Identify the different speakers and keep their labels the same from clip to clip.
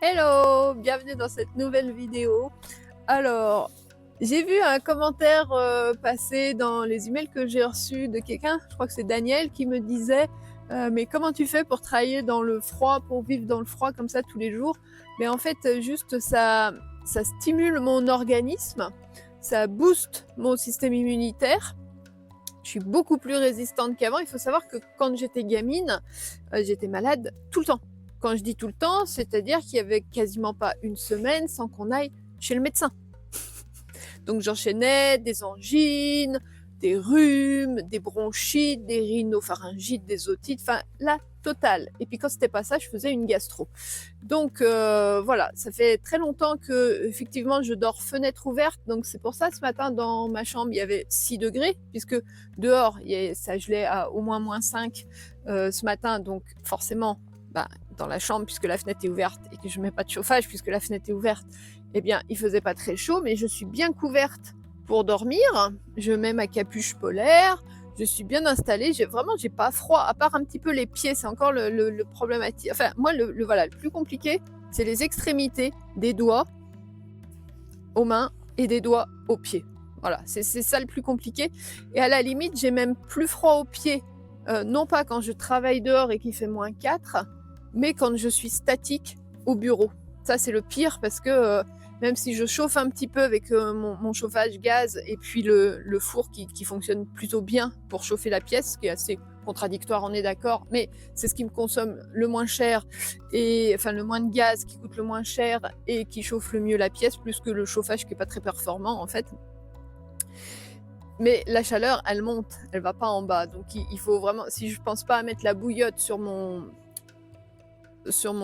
Speaker 1: Hello, bienvenue dans cette nouvelle vidéo. Alors, j'ai vu un commentaire passer dans les emails que j'ai reçus de quelqu'un, je crois que c'est Daniel, qui me disait mais comment tu fais pour travailler dans le froid, pour vivre dans le froid comme ça tous les jours? Mais en fait, juste ça stimule mon organisme, ça booste mon système immunitaire. Je suis beaucoup plus résistante qu'avant. Il faut savoir que quand j'étais gamine, j'étais malade tout le temps. Quand je dis tout le temps, c'est-à-dire qu'il y avait quasiment pas une semaine sans qu'on aille chez le médecin. Donc j'enchaînais des angines, des rhumes, des bronchites, des rhinopharyngites, des otites, enfin la totale. Et puis quand c'était pas ça, je faisais une gastro. Donc voilà, ça fait très longtemps que effectivement je dors fenêtre ouverte. Donc c'est pour ça ce matin dans ma chambre il y avait 6 degrés puisque dehors ça gelait à au moins -5 ce matin. Donc forcément dans la chambre puisque la fenêtre est ouverte et que je mets pas de chauffage puisque la fenêtre est ouverte, eh bien il faisait pas très chaud, mais je suis bien couverte pour dormir. Je mets ma capuche polaire. Je suis bien installée, j'ai pas froid, à part un petit peu les pieds, c'est encore le problématique. Enfin, moi, le plus compliqué, c'est les extrémités des doigts aux mains et des doigts aux pieds. Voilà, c'est ça le plus compliqué. Et à la limite, j'ai même plus froid aux pieds, non pas quand je travaille dehors et qu'il fait -4, mais quand je suis statique au bureau. Ça, c'est le pire parce que même si je chauffe un petit peu avec mon chauffage gaz et puis le four qui fonctionne plutôt bien pour chauffer la pièce, ce qui est assez contradictoire, on est d'accord, mais c'est ce qui me consomme le moins cher, et enfin le moins de gaz, qui coûte le moins cher et qui chauffe le mieux la pièce, plus que le chauffage qui n'est pas très performant en fait. Mais la chaleur, elle monte, elle va pas en bas. Donc il faut vraiment, si je pense pas à mettre la bouillotte sur mon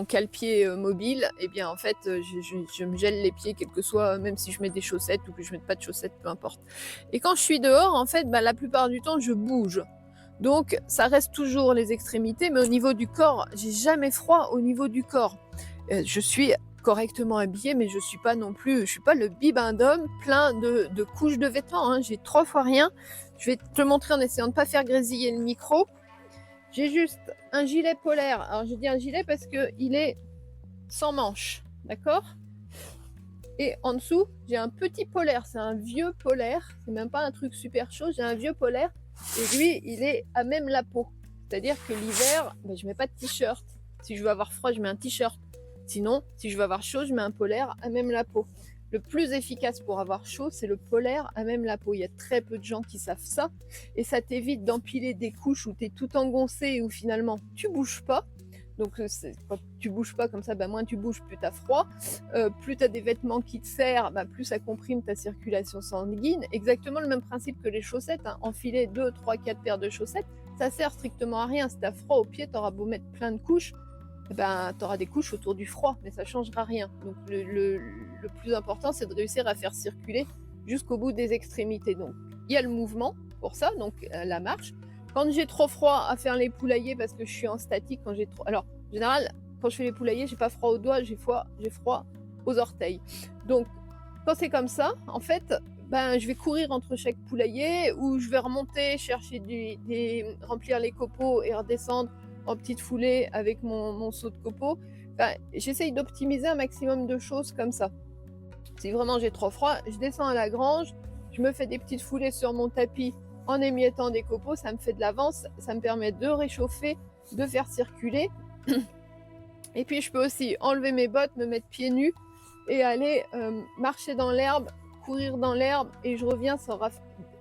Speaker 1: cale-pied mobile, et bien en fait je me gèle les pieds, quel que soit, même si je mets des chaussettes ou que je mette pas de chaussettes, peu importe. Et quand je suis dehors, en fait, la plupart du temps je bouge. Donc ça reste toujours les extrémités, mais au niveau du corps, j'ai jamais froid au niveau du corps. Je suis correctement habillée, mais je suis pas le bibendum plein de couches de vêtements, hein. J'ai 3 fois rien. Je vais te le montrer en essayant de pas faire grésiller le micro. J'ai juste un gilet polaire. Alors j'ai dit un gilet parce qu'il est sans manches, d'accord? Et en dessous, j'ai un petit polaire. C'est un vieux polaire. C'est même pas un truc super chaud. J'ai un vieux polaire. Et lui, il est à même la peau. C'est-à-dire que l'hiver, je mets pas de t-shirt. Si je veux avoir froid, je mets un t-shirt. Sinon, si je veux avoir chaud, je mets un polaire à même la peau. Le plus efficace pour avoir chaud, c'est le polaire à même la peau. Il y a très peu de gens qui savent ça. Et ça t'évite d'empiler des couches où tu es tout engoncé et où finalement tu bouges pas. Donc quand tu bouges pas comme ça, moins tu bouges, plus tu as froid. Plus tu as des vêtements qui te serrent, plus ça comprime ta circulation sanguine. Exactement le même principe que les chaussettes, hein. Enfiler 2, 3, 4 paires de chaussettes, ça sert strictement à rien. Si tu as froid aux pieds, tu auras beau mettre plein de couches, tu auras des couches autour du froid, mais ça ne changera rien. Donc le plus important, c'est de réussir à faire circuler jusqu'au bout des extrémités. Donc il y a le mouvement pour ça, donc la marche. Quand j'ai trop froid à faire les poulaillers, parce que je suis en statique, alors en général, quand je fais les poulaillers, j'ai pas froid aux doigts, j'ai froid aux orteils. Donc quand c'est comme ça, en fait, je vais courir entre chaque poulailler, ou je vais remonter, chercher remplir les copeaux et redescendre en petite foulée avec mon seau de copeaux. J'essaye d'optimiser un maximum de choses comme ça. Si vraiment j'ai trop froid, je descends à la grange, je me fais des petites foulées sur mon tapis en émiettant des copeaux, ça me fait de l'avance, ça me permet de réchauffer, de faire circuler. Et puis je peux aussi enlever mes bottes, me mettre pieds nus et aller marcher dans l'herbe, courir dans l'herbe, et je reviens, ça aura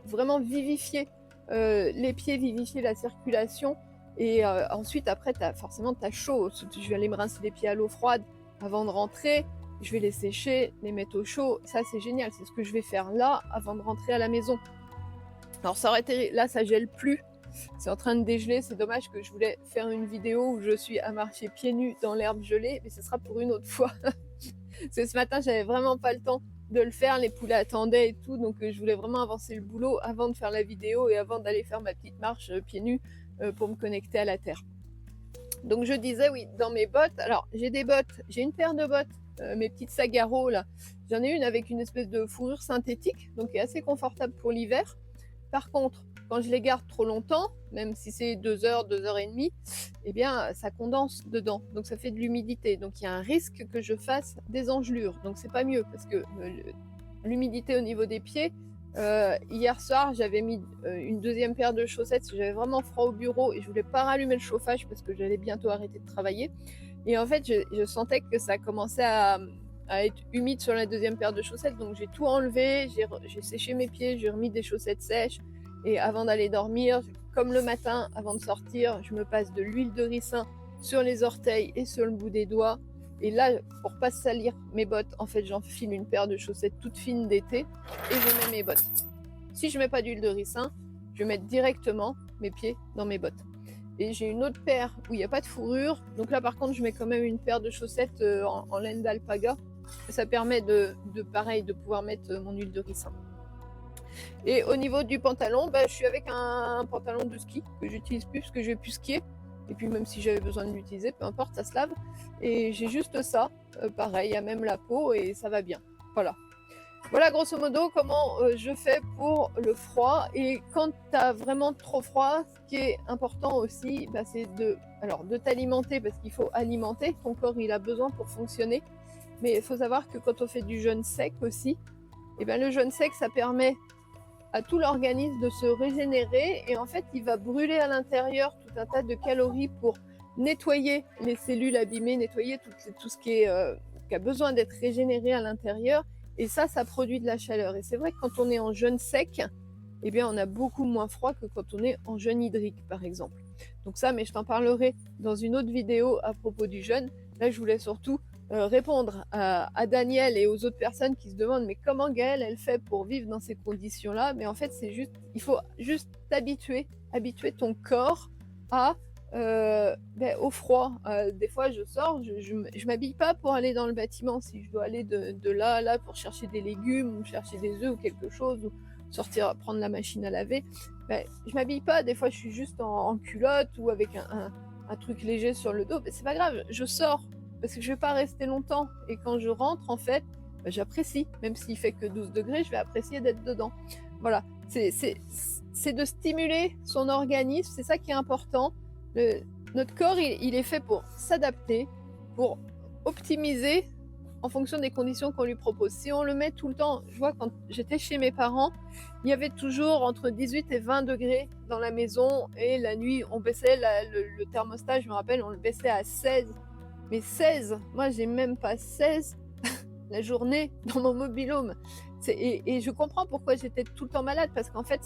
Speaker 1: vraiment vivifié les pieds, vivifier la circulation. Et ensuite, après, forcément, tu as chaud. Je vais aller me rincer les pieds à l'eau froide avant de rentrer. Je vais les sécher, les mettre au chaud. Ça, c'est génial. C'est ce que je vais faire là, avant de rentrer à la maison. Alors, ça aurait été... Là, ça gèle plus. C'est en train de dégeler. C'est dommage, que je voulais faire une vidéo où je suis à marcher pieds nus dans l'herbe gelée. Mais ce sera pour une autre fois. Parce que ce matin, j'avais vraiment pas le temps de le faire. Les poulets attendaient et tout. Donc, je voulais vraiment avancer le boulot avant de faire la vidéo et avant d'aller faire ma petite marche pieds nus pour me connecter à la terre. Donc je disais, oui, dans mes bottes, alors j'ai une paire de bottes, mes petites Sagaro là, j'en ai une avec une espèce de fourrure synthétique, donc qui est assez confortable pour l'hiver. Par contre, quand je les garde trop longtemps, même si c'est 2 heures, 2 heures et demie, eh bien, ça condense dedans. Donc, ça fait de l'humidité. Donc, il y a un risque que je fasse des engelures. Donc, c'est pas mieux parce que l'humidité au niveau des pieds, hier soir, j'avais mis une deuxième paire de chaussettes parce que j'avais vraiment froid au bureau et je voulais pas rallumer le chauffage parce que j'allais bientôt arrêter de travailler. Et en fait, je sentais que ça commençait à être humide sur la deuxième paire de chaussettes. Donc, j'ai tout enlevé, j'ai séché mes pieds, j'ai remis des chaussettes sèches. Et avant d'aller dormir, comme le matin, avant de sortir, je me passe de l'huile de ricin sur les orteils et sur le bout des doigts. Et là, pour pas salir mes bottes, en fait, j'enfile une paire de chaussettes toutes fines d'été et je mets mes bottes. Si je mets pas d'huile de ricin, je vais mettre directement mes pieds dans mes bottes. Et j'ai une autre paire où il n'y a pas de fourrure. Donc là, par contre, je mets quand même une paire de chaussettes en laine d'alpaga. Ça permet de pouvoir mettre mon huile de ricin. Et au niveau du pantalon, je suis avec un pantalon de ski que j'utilise plus parce que je vais plus skier. Et puis même si j'avais besoin de l'utiliser, peu importe, ça se lave. Et j'ai juste ça, pareil, il y a même la peau et ça va bien. Voilà. Voilà grosso modo comment je fais pour le froid. Et quand tu as vraiment trop froid, ce qui est important aussi, c'est de t'alimenter parce qu'il faut alimenter. Ton corps, il a besoin pour fonctionner. Mais il faut savoir que quand on fait du jeûne sec aussi, le jeûne sec, ça permet à tout l'organisme de se régénérer et en fait il va brûler à l'intérieur tout un tas de calories pour nettoyer les cellules abîmées, nettoyer tout ce qui a besoin d'être régénéré à l'intérieur et ça produit de la chaleur. Et c'est vrai que quand on est en jeûne sec, on a beaucoup moins froid que quand on est en jeûne hydrique par exemple. Donc ça, mais je t'en parlerai dans une autre vidéo à propos du jeûne. Là je voulais surtout répondre à Daniel et aux autres personnes qui se demandent mais comment Gaëlle elle fait pour vivre dans ces conditions-là. Mais en fait c'est juste, il faut juste habituer ton corps au froid. Des fois je sors, je m'habille pas pour aller dans le bâtiment. Si je dois aller de là à là pour chercher des légumes ou chercher des œufs ou quelque chose ou sortir prendre la machine à laver, je m'habille pas. Des fois je suis juste en culotte ou avec un truc léger sur le dos. Mais c'est pas grave, je sors parce que je vais pas rester longtemps et quand je rentre en fait j'apprécie, même s'il fait que 12 degrés, je vais apprécier d'être dedans. Voilà, c'est de stimuler son organisme, c'est ça qui est important. Notre corps il est fait pour s'adapter, pour optimiser en fonction des conditions qu'on lui propose. Si on le met tout le temps, je vois quand j'étais chez mes parents, il y avait toujours entre 18 et 20 degrés dans la maison et la nuit on baissait le thermostat, je me rappelle, on le baissait à 16. Mais 16, moi j'ai même pas 16 la journée dans mon mobil-home. Et je comprends pourquoi j'étais tout le temps malade, parce qu'en fait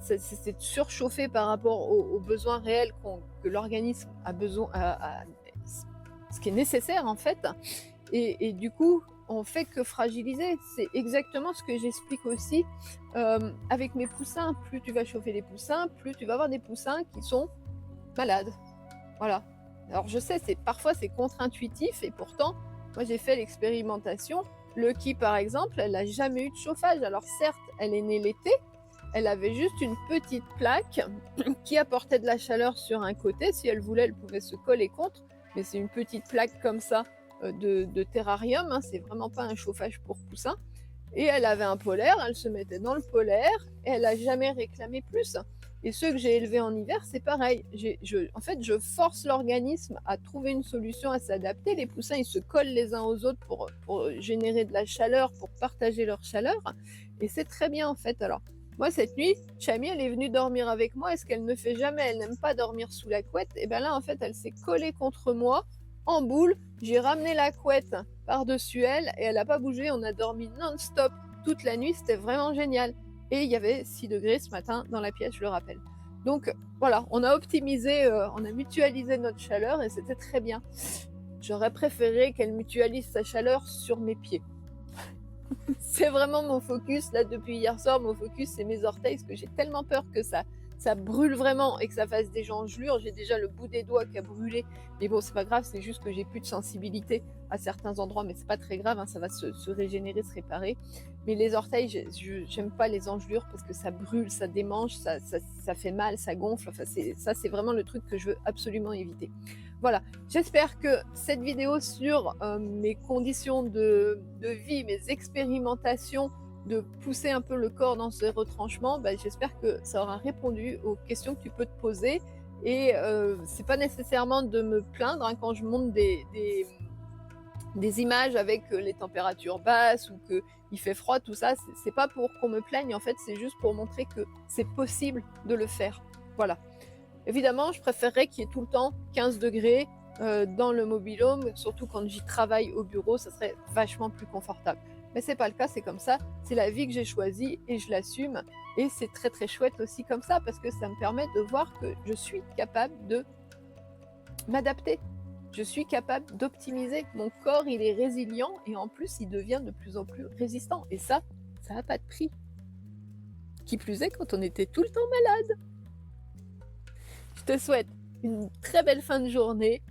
Speaker 1: c'est surchauffé par rapport aux besoins réels que l'organisme a besoin, ce qui est nécessaire en fait. Et du coup, on fait que fragiliser. C'est exactement ce que j'explique aussi avec mes poussins. Plus tu vas chauffer les poussins, plus tu vas avoir des poussins qui sont malades. Voilà. Alors je sais, parfois c'est contre-intuitif et pourtant, moi j'ai fait l'expérimentation. Lucky par exemple, elle n'a jamais eu de chauffage. Alors certes, elle est née l'été, elle avait juste une petite plaque qui apportait de la chaleur sur un côté. Si elle voulait, elle pouvait se coller contre, mais c'est une petite plaque comme ça de terrarium, hein, c'est vraiment pas un chauffage pour poussins. Et elle avait un polaire, elle se mettait dans le polaire et elle n'a jamais réclamé plus. Et ceux que j'ai élevés en hiver, c'est pareil. En fait, je force l'organisme à trouver une solution, à s'adapter. Les poussins, ils se collent les uns aux autres pour générer de la chaleur, pour partager leur chaleur. Et c'est très bien, en fait. Alors, moi, cette nuit, Chami, elle est venue dormir avec moi. Et ce qu'elle ne fait jamais, elle n'aime pas dormir sous la couette. Et bien là, en fait, elle s'est collée contre moi en boule. J'ai ramené la couette par-dessus elle et elle n'a pas bougé. On a dormi non-stop toute la nuit. C'était vraiment génial. Et il y avait 6 degrés ce matin dans la pièce, je le rappelle. Donc voilà, on a optimisé, on a mutualisé notre chaleur et c'était très bien. J'aurais préféré qu'elle mutualise sa chaleur sur mes pieds. C'est vraiment mon focus, là, depuis hier soir, mon focus, c'est mes orteils, parce que j'ai tellement peur que ça brûle vraiment et que ça fasse des engelures. J'ai déjà le bout des doigts qui a brûlé, mais bon, c'est pas grave, c'est juste que j'ai plus de sensibilité à certains endroits, mais c'est pas très grave, hein, ça va se régénérer, se réparer. Mais les orteils, j'aime pas les engelures parce que ça brûle, ça démange, ça fait mal, ça gonfle. Enfin, c'est vraiment le truc que je veux absolument éviter. Voilà, j'espère que cette vidéo sur mes conditions de vie, mes expérimentations de pousser un peu le corps dans ses retranchements, bah, j'espère que ça aura répondu aux questions que tu peux te poser. Et c'est pas nécessairement de me plaindre hein, quand je monte des images avec les températures basses ou qu'il fait froid, tout ça, c'est pas pour qu'on me plaigne, en fait, c'est juste pour montrer que c'est possible de le faire. Voilà. Évidemment, je préférerais qu'il y ait tout le temps 15 degrés dans le mobil-home, surtout quand j'y travaille au bureau, ça serait vachement plus confortable. Mais c'est pas le cas, c'est comme ça, c'est la vie que j'ai choisie et je l'assume. Et c'est très très chouette aussi comme ça, parce que ça me permet de voir que je suis capable de m'adapter. Je suis capable d'optimiser. Mon corps, il est résilient et en plus, il devient de plus en plus résistant. Et ça n'a pas de prix. Qui plus est, quand on était tout le temps malade. Je te souhaite une très belle fin de journée.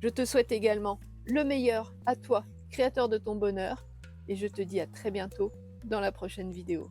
Speaker 1: Je te souhaite également le meilleur à toi, créateur de ton bonheur. Et je te dis à très bientôt dans la prochaine vidéo.